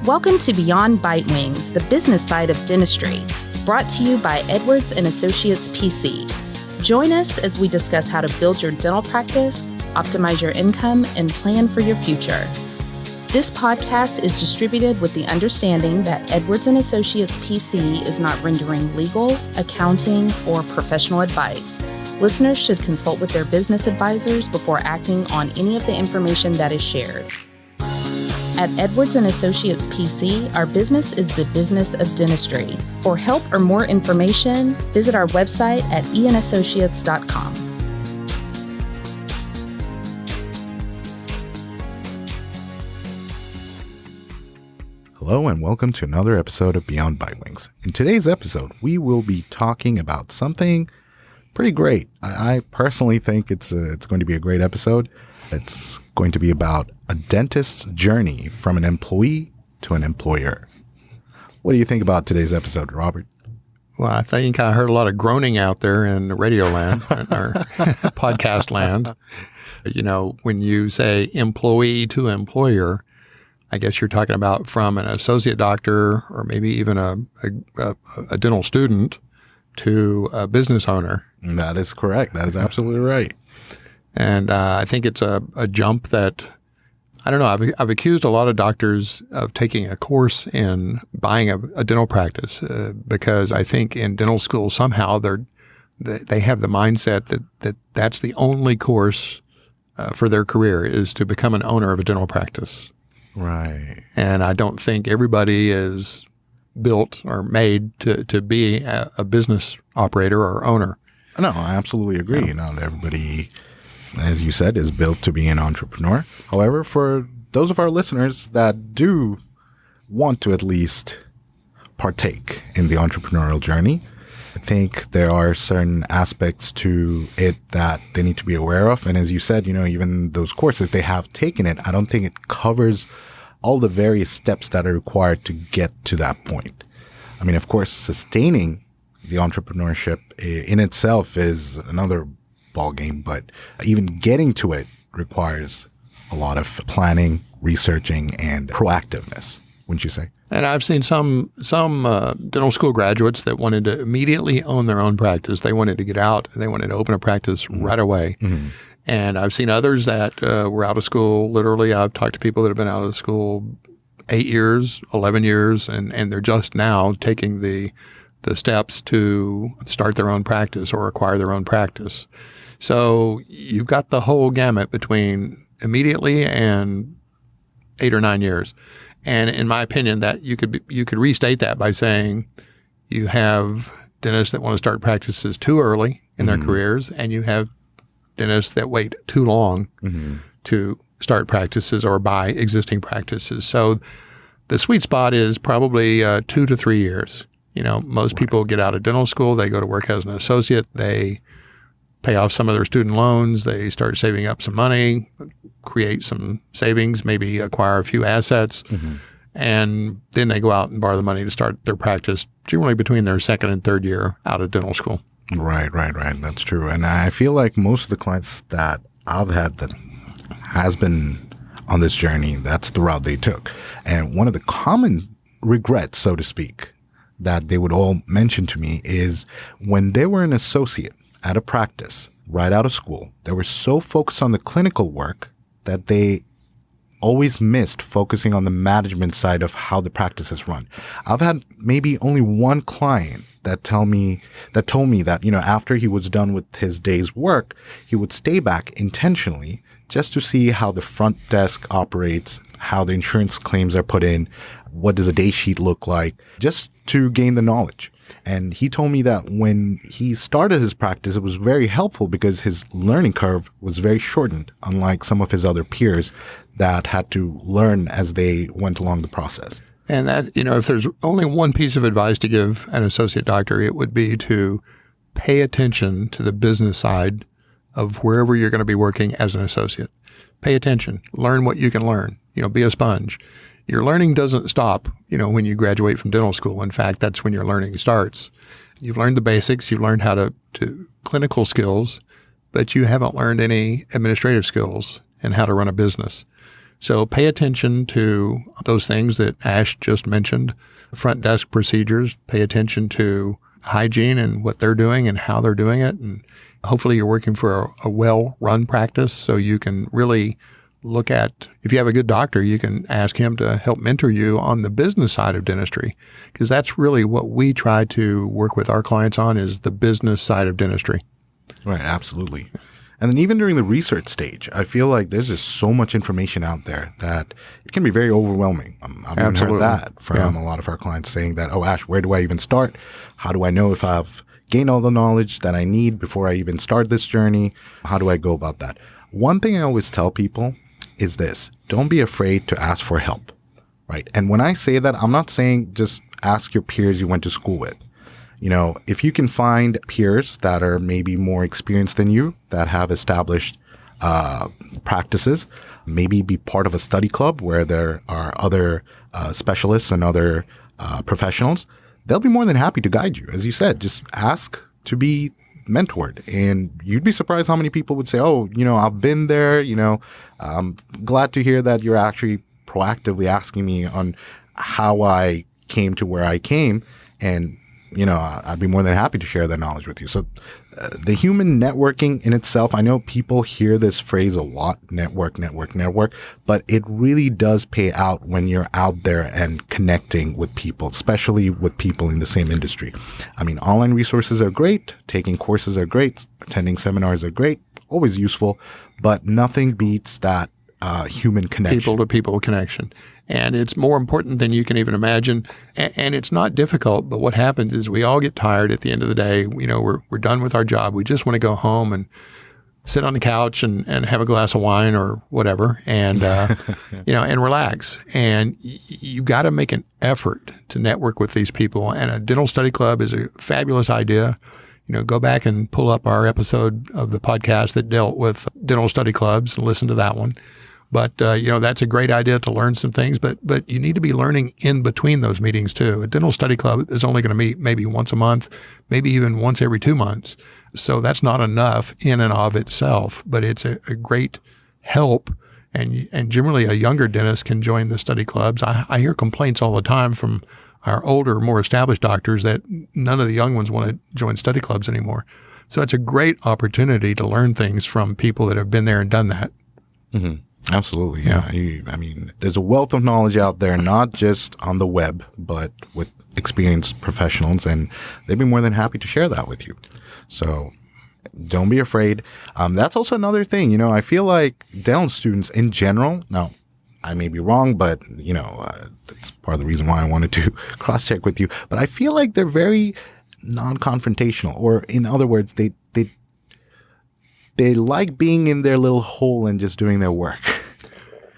Welcome to Beyond Bitewings, the business side of dentistry, brought to you by Edwards & Associates PC. Join us as we discuss how to build your dental practice, optimize your income, and plan for your future. This podcast is distributed with the understanding that Edwards & Associates PC is not rendering legal, accounting, or professional advice. Listeners should consult with their business advisors before acting on any of the information that is shared. At Edwards & Associates PC, our business is the business of dentistry. For help or more information, visit our website at eanassociates.com. Hello and welcome to another episode of Beyond Bitewings. In today's episode, we will be talking about something pretty great. I personally think it's going to be a great episode. It's going to be about a dentist's journey from an employee to an employer. What do you think about today's episode, Robert? Well, I think I heard a lot of groaning out there in radio land or podcast land. You know, when you say employee to employer, I guess you're talking about from an associate doctor or maybe even a dental student to a business owner. That is correct. That is absolutely right. And I think it's a jump that, I don't know, I've accused a lot of doctors of taking a course in buying a dental practice because I think in dental school somehow they have the mindset that that's the only course for their career is to become an owner of a dental practice. Right. And I don't think everybody is built or made to be a business operator or owner. No, I absolutely agree. Yeah. Not everybody, as you said, is built to be an entrepreneur. However, for those of our listeners that do want to at least partake in the entrepreneurial journey, I think there are certain aspects to it that they need to be aware of. And as you said, even those courses, if they have taken it, I don't think it covers all the various steps that are required to get to that point. I mean, of course, sustaining the entrepreneurship in itself is another ballgame, but even getting to it requires a lot of planning, researching, and proactiveness, wouldn't you say? And I've seen some dental school graduates that wanted to immediately own their own practice. They wanted to get out and they wanted to open a practice right away. Mm-hmm. And I've seen others that were out of school. Literally, I've talked to people that have been out of school 8 years, 11 years, and they're just now taking the steps to start their own practice or acquire their own practice. So you've got the whole gamut between immediately and 8 or 9 years. And in my opinion, that you could restate that by saying you have dentists that want to start practices too early in their careers, and you have dentists that wait too long to start practices or buy existing practices. So the sweet spot is probably 2 to 3 years. Most people get out of dental school, they go to work as an associate, they pay off some of their student loans, they start saving up some money, create some savings, maybe acquire a few assets, and then they go out and borrow the money to start their practice, generally between their second and third year out of dental school. Right. That's true. And I feel like most of the clients that I've had that has been on this journey, that's the route they took. And one of the common regrets, so to speak, that they would all mention to me is when they were an associate at a practice right out of school, they were so focused on the clinical work that they always missed focusing on the management side of how the practice is run. I've had maybe only one client that told me that, after he was done with his day's work, he would stay back intentionally just to see how the front desk operates, how the insurance claims are put in, what does a day sheet look like, just to gain the knowledge. And he told me that when he started his practice, it was very helpful because his learning curve was very shortened, unlike some of his other peers that had to learn as they went along the process. And that, if there's only one piece of advice to give an associate doctor, it would be to pay attention to the business side of wherever you're going to be working as an associate. Pay attention. Learn what you can learn. Be a sponge. Your learning doesn't stop, when you graduate from dental school. In fact, that's when your learning starts. You've learned the basics. You've learned how to clinical skills, but you haven't learned any administrative skills and how to run a business. So pay attention to those things that Ash just mentioned, front desk procedures, pay attention to hygiene and what they're doing and how they're doing it. And hopefully you're working for a well-run practice so you can really look at, if you have a good doctor, you can ask him to help mentor you on the business side of dentistry, because that's really what we try to work with our clients on, is the business side of dentistry. Right, absolutely. And then even during the research stage, I feel like there's just so much information out there that it can be very overwhelming. I've even heard that from a lot of our clients saying that, oh, Ash, where do I even start? How do I know if I've gained all the knowledge that I need before I even start this journey? How do I go about that? One thing I always tell people is this: don't be afraid to ask for help, right? And when I say that, I'm not saying just ask your peers you went to school with. You know, if you can find peers that are maybe more experienced than you, that have established practices, maybe be part of a study club where there are other specialists and other professionals, they'll be more than happy to guide you. As you said, just ask to be mentored, and you'd be surprised how many people would say, oh, you know, I've been there, you know, I'm glad to hear that you're actually proactively asking me on how I came to where I came. And you know, I'd be more than happy to share that knowledge with you. So the human networking in itself, I know people hear this phrase a lot, network, but it really does pay out when you're out there and connecting with people, especially with people in the same industry. I mean, online resources are great. Taking courses are great. Attending seminars are great. Always useful, but nothing beats that human connection. People-to-people connection. And it's more important than you can even imagine. And it's not difficult, but what happens is we all get tired at the end of the day. You know, we're done with our job. We just want to go home and sit on the couch and have a glass of wine or whatever and, you know, and relax. And you got to make an effort to network with these people. And a dental study club is a fabulous idea. You know, go back and pull up our episode of the podcast that dealt with dental study clubs and listen to that one. But, you know, that's a great idea to learn some things, but you need to be learning in between those meetings too. A dental study club is only going to meet maybe once a month, maybe even once every 2 months. So that's not enough in and of itself, but it's a great help. And generally a younger dentist can join the study clubs. I hear complaints all the time from our older, more established doctors that none of the young ones want to join study clubs anymore. So it's a great opportunity to learn things from people that have been there and done that. Mm-hmm. Absolutely. Yeah. I mean, there's a wealth of knowledge out there, not just on the web, but with experienced professionals, and they'd be more than happy to share that with you. So don't be afraid. That's also another thing. You know, I feel like dental students in general, now I may be wrong, but, you know, that's part of the reason why I wanted to cross-check with you. But I feel like they're very non-confrontational, or in other words, they like being in their little hole and just doing their work.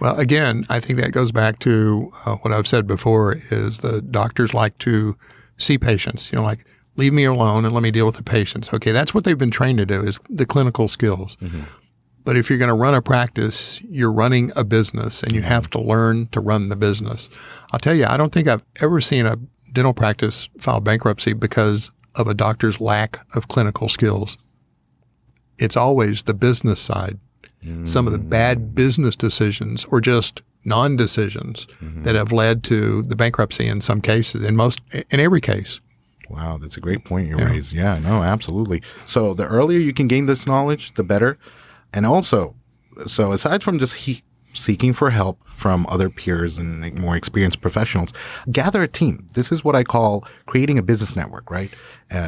Well, again, I think that goes back to what I've said before, is the doctors like to see patients, you know, like, leave me alone and let me deal with the patients. Okay, that's what they've been trained to do, is the clinical skills. Mm-hmm. But if you're going to run a practice, you're running a business, and you have to learn to run the business. I'll tell you, I don't think I've ever seen a dental practice file bankruptcy because of a doctor's lack of clinical skills. It's always the business side. Some of the bad business decisions, or just non-decisions, that have led to the bankruptcy in some cases, in every case. Wow, that's a great point you raised. Yeah, no, absolutely. So the earlier you can gain this knowledge, the better. And also, so aside from just seeking for help from other peers and more experienced professionals, gather a team. This is what I call creating a business network, right?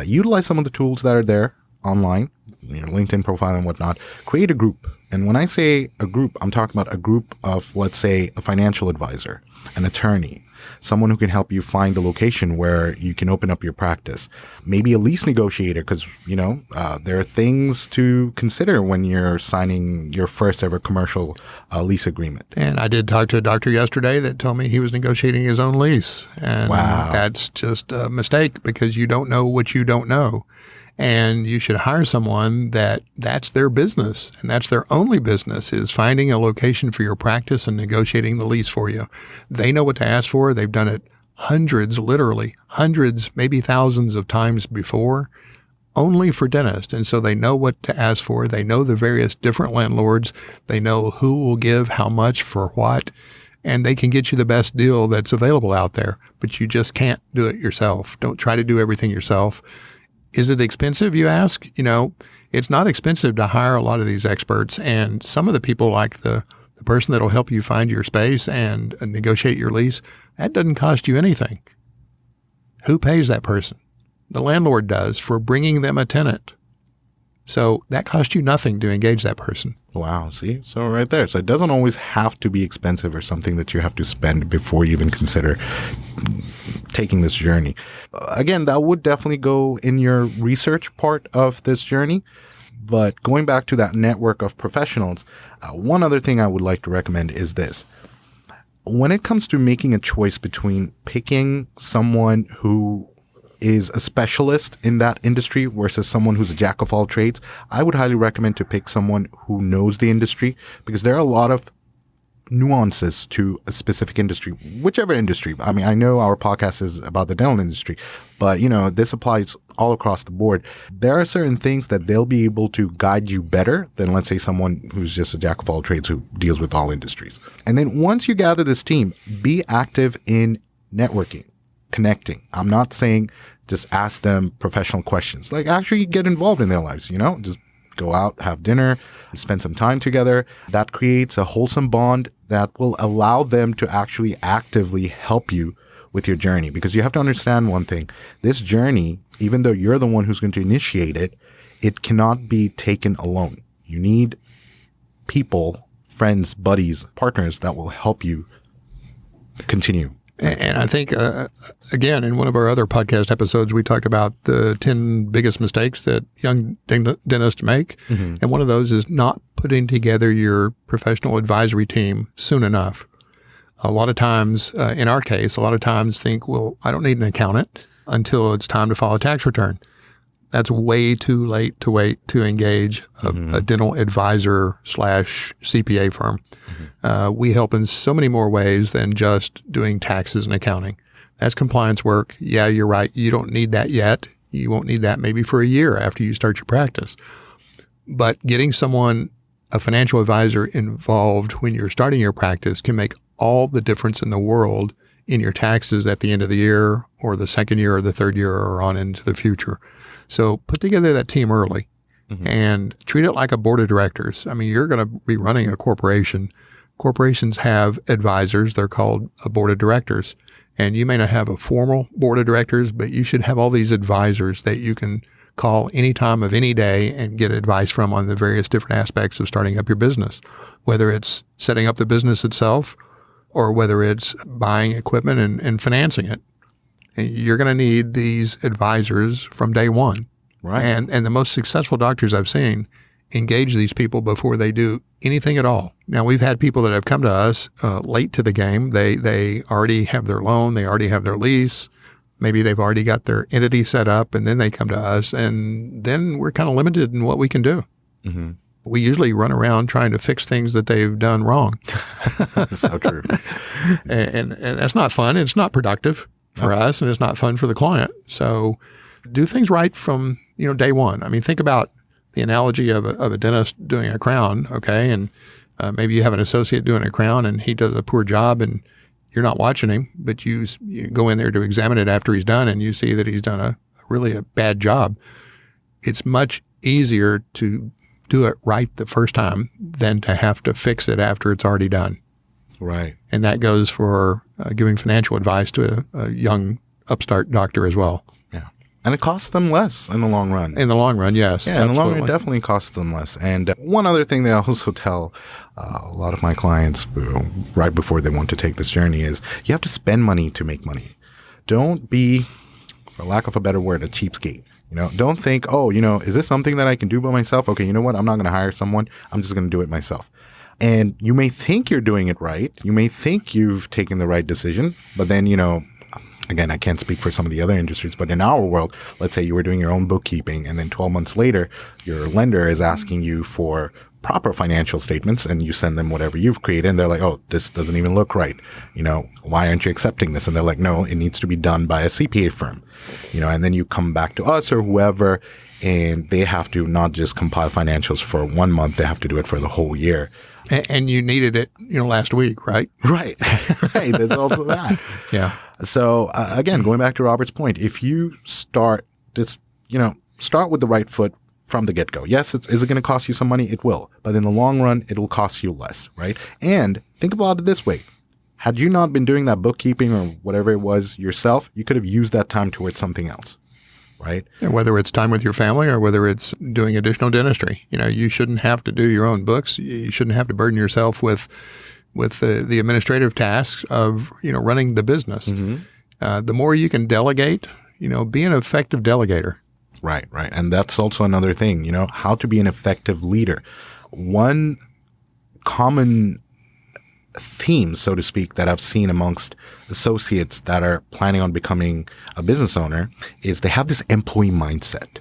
Utilize some of the tools that are there online, your LinkedIn profile and whatnot. Create a group. And when I say a group, I'm talking about a group of, let's say, a financial advisor, an attorney, someone who can help you find the location where you can open up your practice, maybe a lease negotiator, because, you know, there are things to consider when you're signing your first ever commercial lease agreement. And I did talk to a doctor yesterday that told me he was negotiating his own lease. And that's just a mistake, because you don't know what you don't know. And you should hire someone that's their business, and that's their only business, is finding a location for your practice and negotiating the lease for you. They know what to ask for. They've done it hundreds, literally hundreds, maybe thousands of times before. only for dentists. And so they know what to ask for. They know the various different landlords. They know who will give how much for what. And they can get you the best deal that's available out there. But you just can't do it yourself. Don't try to do everything yourself. Is it expensive, you ask? It's not expensive to hire a lot of these experts. And some of the people, like the person that'll help you find your space and negotiate your lease, that doesn't cost you anything. Who pays that person? The landlord does for bringing them a tenant. So that costs you nothing to engage that person. Wow. See? So right there. So it doesn't always have to be expensive or something that you have to spend before you even consider taking this journey. Again, that would definitely go in your research part of this journey. But going back to that network of professionals, one other thing I would like to recommend is this. When it comes to making a choice between picking someone who is a specialist in that industry versus someone who's a jack of all trades, I would highly recommend to pick someone who knows the industry, because there are a lot of nuances to a specific industry, whichever industry. I mean, I know our podcast is about the dental industry, but this applies all across the board. There are certain things that they'll be able to guide you better than, let's say, someone who's just a jack of all trades who deals with all industries. And then once you gather this team, be active in networking, connecting. I'm not saying just ask them professional questions. Like, actually get involved in their lives, just go out, have dinner, spend some time together. That creates a wholesome bond that will allow them to actually actively help you with your journey. Because you have to understand one thing. This journey, even though you're the one who's going to initiate it, it cannot be taken alone. You need people, friends, buddies, partners that will help you continue. And I think, again, in one of our other podcast episodes, we talked about the 10 biggest mistakes that young dentists make. Mm-hmm. And one of those is not putting together your professional advisory team soon enough. A lot of times, in our case, think, well, I don't need an accountant until it's time to file a tax return. That's way too late to wait to engage a dental advisor / CPA firm. Mm-hmm. We help in so many more ways than just doing taxes and accounting. That's compliance work. Yeah, you're right. You don't need that yet. You won't need that maybe for a year after you start your practice. But getting someone, a financial advisor, involved when you're starting your practice can make all the difference in the world in your taxes at the end of the year or the second year or the third year or on into the future. So put together that team early and treat it like a board of directors. I mean, you're going to be running a corporation. Corporations have advisors. They're called a board of directors. And you may not have a formal board of directors, but you should have all these advisors that you can call any time of any day and get advice from on the various different aspects of starting up your business, whether it's setting up the business itself or whether it's buying equipment and financing it. You're going to need these advisors from day one. Right. And the most successful doctors I've seen engage these people before they do anything at all. Now, we've had people that have come to us late to the game. They already have their loan. They already have their lease. Maybe they've already got their entity set up, and then they come to us, and then we're kind of limited in what we can do. Mm-hmm. We usually run around trying to fix things that they've done wrong. So true. and that's not fun. It's not productive for us, and it's not fun for the client. So do things right from day one. I mean, think about the analogy of a dentist doing a crown, okay? And maybe you have an associate doing a crown, and he does a poor job, and you're not watching him, but you go in there to examine it after he's done, and you see that he's done a really bad job. It's much easier to do it right the first time than to have to fix it after it's already done. Right. And that goes for giving financial advice to a young upstart doctor as well. Yeah. And it costs them less in the long run. In the long run, yes. Yeah, in the long run, it definitely costs them less. And one other thing that I also tell a lot of my clients right before they want to take this journey is you have to spend money to make money. Don't be, for lack of a better word, a cheapskate. Don't think, is this something that I can do by myself? Okay, you know what? I'm not going to hire someone. I'm just going to do it myself. And you may think you're doing it right. You may think you've taken the right decision, but then, again, I can't speak for some of the other industries, but in our world, let's say you were doing your own bookkeeping and then 12 months later, your lender is asking you for proper financial statements and you send them whatever you've created and they're like, oh, this doesn't even look right. Why aren't you accepting this? And they're like, no, it needs to be done by a CPA firm, and then you come back to us or whoever and they have to not just compile financials for 1 month, they have to do it for the whole year. And you needed it, last week, right? Right. Right. There's also that. Yeah. So again, going back to Robert's point, if you start this, start with the right foot from the get-go. Yes, is it going to cost you some money? It will. But in the long run, it will cost you less, right? And think about it this way. Had you not been doing that bookkeeping or whatever it was yourself, you could have used that time towards something else, right? And whether it's time with your family or whether it's doing additional dentistry, you shouldn't have to do your own books. You shouldn't have to burden yourself with the administrative tasks of, running the business. Mm-hmm. The more you can delegate, be an effective delegator. Right. And that's also another thing, how to be an effective leader. One common theme, so to speak, that I've seen amongst associates that are planning on becoming a business owner is they have this employee mindset.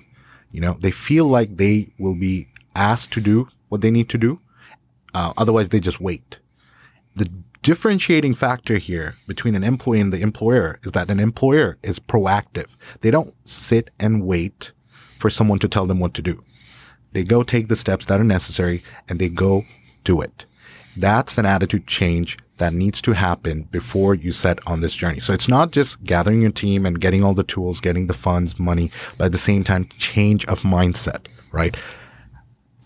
They feel like they will be asked to do what they need to do. Otherwise, they just wait. The differentiating factor here between an employee and the employer is that an employer is proactive. They don't sit and wait for someone to tell them what to do. They go take the steps that are necessary and they go do it. That's an attitude change that needs to happen before you set on this journey. So it's not just gathering your team and getting all the tools, getting the funds, money, but at the same time, change of mindset, right?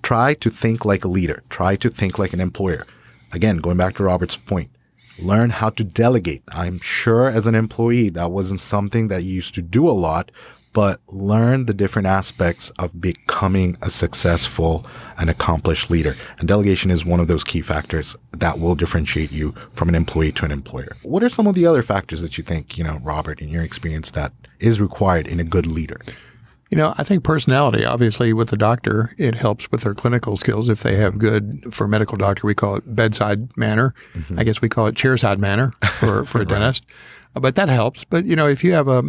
Try to think like a leader. Try to think like an employer. Again, going back to Robert's point, learn how to delegate. I'm sure as an employee, that wasn't something that you used to do a lot, but learn the different aspects of becoming a successful and accomplished leader. And delegation is one of those key factors that will differentiate you from an employee to an employer. What are some of the other factors that you think, Robert, in your experience, that is required in a good leader? I think personality, obviously with the doctor, it helps with their clinical skills. If they have good, for a medical doctor, we call it bedside manner. Mm-hmm. I guess we call it chairside manner for a Right. dentist. But that helps. But, if you have a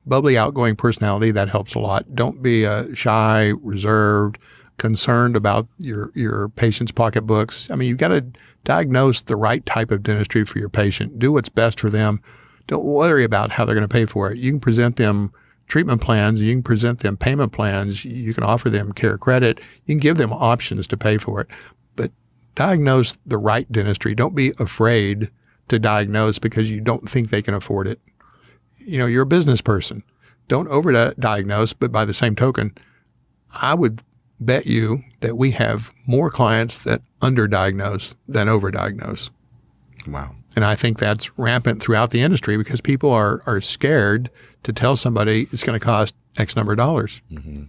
bubbly, outgoing personality, that helps a lot. Don't be shy, reserved, concerned about your patient's pocketbooks. You've got to diagnose the right type of dentistry for your patient. Do what's best for them. Don't worry about how they're going to pay for it. You can present them treatment plans. You can present them payment plans. You can offer them care credit. You can give them options to pay for it. But diagnose the right dentistry. Don't be afraid to diagnose because you don't think they can afford it. You're a business person. Don't over-diagnose, but by the same token, I would bet you that we have more clients that underdiagnose than overdiagnose. Wow. And I think that's rampant throughout the industry because people are scared to tell somebody it's going to cost X number of dollars. Mm-hmm.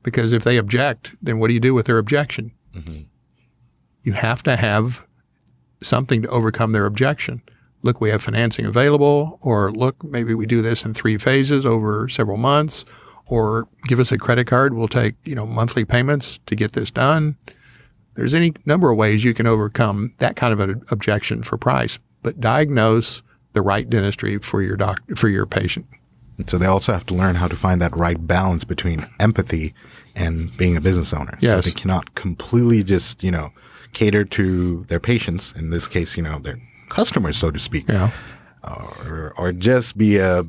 Because if they object, then what do you do with their objection? Mm-hmm. You have to have something to overcome their objection. Look, we have financing available, or look, maybe we do this in 3 phases over several months, or give us a credit card. We'll take, monthly payments to get this done. There's any number of ways you can overcome that kind of an objection for price, but diagnose the right dentistry for your patient. So they also have to learn how to find that right balance between empathy and being a business owner. Yes. So they cannot completely just, cater to their patients, in this case, their customers, so to speak, Yeah. or just be a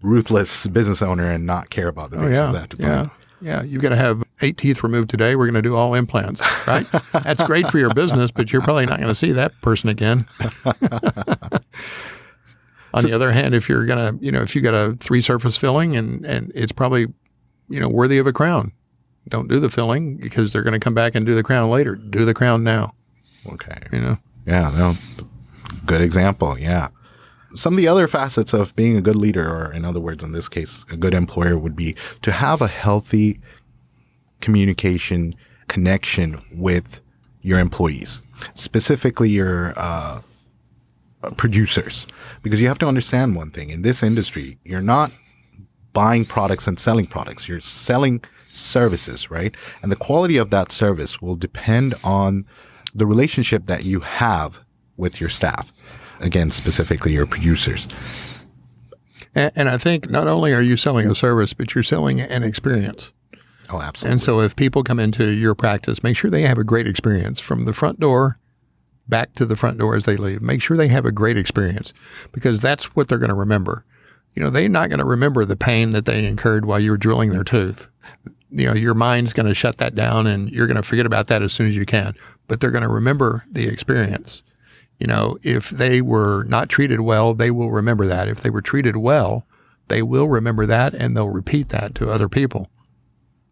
ruthless business owner and not care about the patients. They have to find. Yeah, you've got to have 8 teeth removed today. We're going to do all implants, right? That's great for your business, but you're probably not going to see that person again. On the other hand, if you're going to, if you got a 3 surface filling and it's probably, worthy of a crown, don't do the filling because they're going to come back and do the crown later. Do the crown now. Okay. Yeah, no, good example. Yeah. Some of the other facets of being a good leader, or in other words, in this case, a good employer, would be to have a healthy communication connection with your employees, specifically your producers. Because you have to understand one thing. In this industry, you're not buying products and selling products. You're selling services, right? And the quality of that service will depend on the relationship that you have with your staff. Again, specifically your producers. And I think not only are you selling a service, but you're selling an experience. Oh, absolutely. And so if people come into your practice, make sure they have a great experience from the front door back to the front door as they leave. Make sure they have a great experience because that's what they're going to remember. They're not going to remember the pain that they incurred while you were drilling their tooth. your mind's going to shut that down and you're going to forget about that as soon as you can. But they're going to remember the experience. If they were not treated well, they will remember that. If they were treated well, they will remember that and they'll repeat that to other people.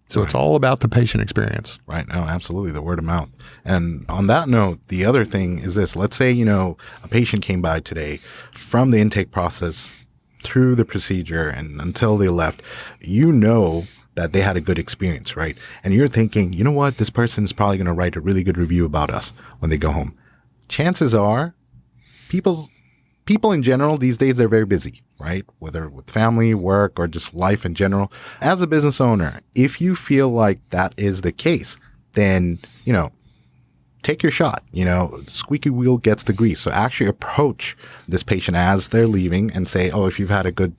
So It's all about the patient experience. Right. No, absolutely. The word of mouth. And on that note, the other thing is this. Let's say, a patient came by today from the intake process through the procedure and until they left, that they had a good experience, right? And you're thinking, you know what? This person is probably going to write a really good review about us when they go home. Chances are people in general these days, they're very busy, right? Whether with family, work, or just life in general. As a business owner, if you feel like that is the case, then, take your shot. Squeaky wheel gets the grease. So actually approach this patient as they're leaving and say, if you've had a good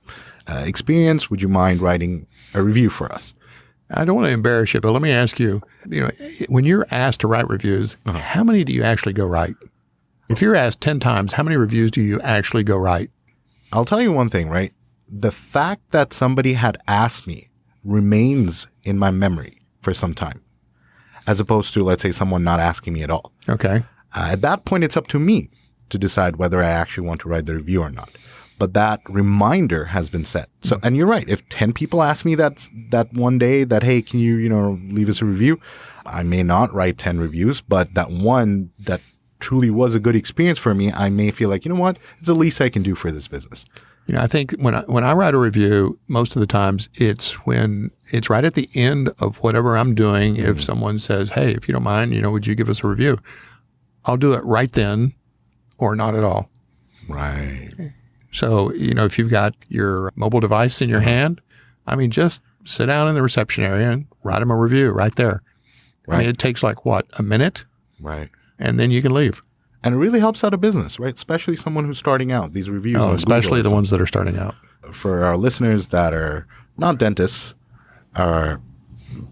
experience, would you mind writing a review for us? I don't want to embarrass you, but let me ask you, when you're asked to write reviews, how many do you actually go write? If you're asked 10 times, how many reviews do you actually go write? I'll tell you one thing, right? The fact that somebody had asked me remains in my memory for some time, as opposed to, let's say, someone not asking me at all. Okay. At that point, it's up to me to decide whether I actually want to write the review or not. But that reminder has been set. So, and you're right. If 10 people ask me that one day that, hey, can you, leave us a review? I may not write 10 reviews, but that one that truly was a good experience for me, I may feel like, what? It's the least I can do for this business. I think when I write a review, most of the times it's when it's right at the end of whatever I'm doing. If someone says, hey, if you don't mind, would you give us a review? I'll do it right then or not at all. Right. So, if you've got your mobile device in your hand, just sit down in the reception area and write them a review right there. Right. It takes a minute? Right. And then you can leave. And it really helps out a business, right? Especially someone who's starting out. These reviews. Oh, especially the ones that are starting out. For our listeners that are not dentists, are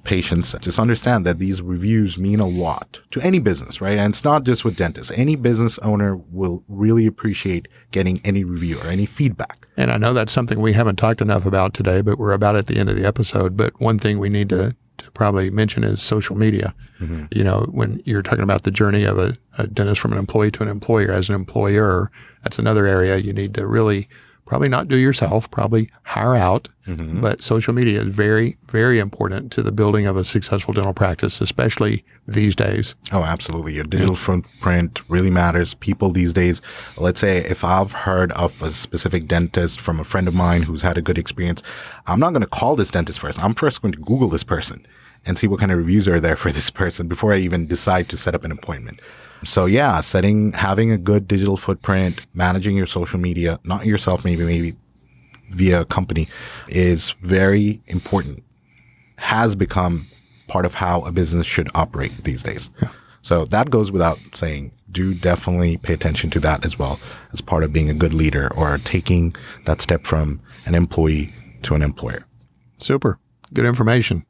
patients, just understand that these reviews mean a lot to any business, right? And it's not just with dentists. Any business owner will really appreciate getting any review or any feedback. And I know that's something we haven't talked enough about today, but we're about at the end of the episode. But one thing we need to probably mention is social media. When you're talking about the journey of a dentist from an employee to an employer, as an employer, that's another area you need to really probably not do yourself, probably hire out. But social media is very, very important to the building of a successful dental practice, especially these days. Oh, absolutely. Your digital footprint really matters. People these days, let's say if I've heard of a specific dentist from a friend of mine who's had a good experience, I'm not going to call this dentist first. I'm first going to Google this person and see what kind of reviews are there for this person before I even decide to set up an appointment. So yeah, having a good digital footprint, managing your social media, not yourself, maybe via a company, is very important. Has become part of how a business should operate these days. Yeah. So that goes without saying. Do definitely pay attention to that as well as part of being a good leader or taking that step from an employee to an employer. Super. Good information.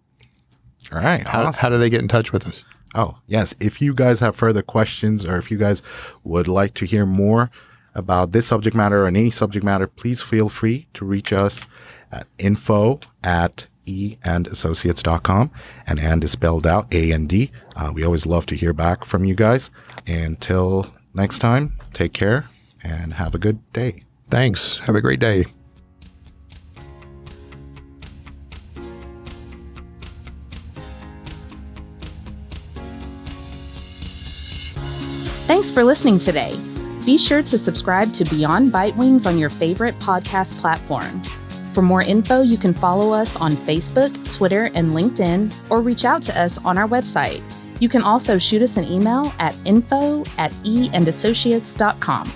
All right. How do they get in touch with us? Oh, yes. If you guys have further questions or if you guys would like to hear more about this subject matter or any subject matter, please feel free to reach us at info@eandassociates.com. And is spelled out A-N-D. We always love to hear back from you guys. Until next time, take care and have a good day. Thanks. Have a great day. Thanks for listening today. Be sure to subscribe to Beyond Bitewings on your favorite podcast platform. For more info, you can follow us on Facebook, Twitter, and LinkedIn, or reach out to us on our website. You can also shoot us an email at info@eandassociates.com.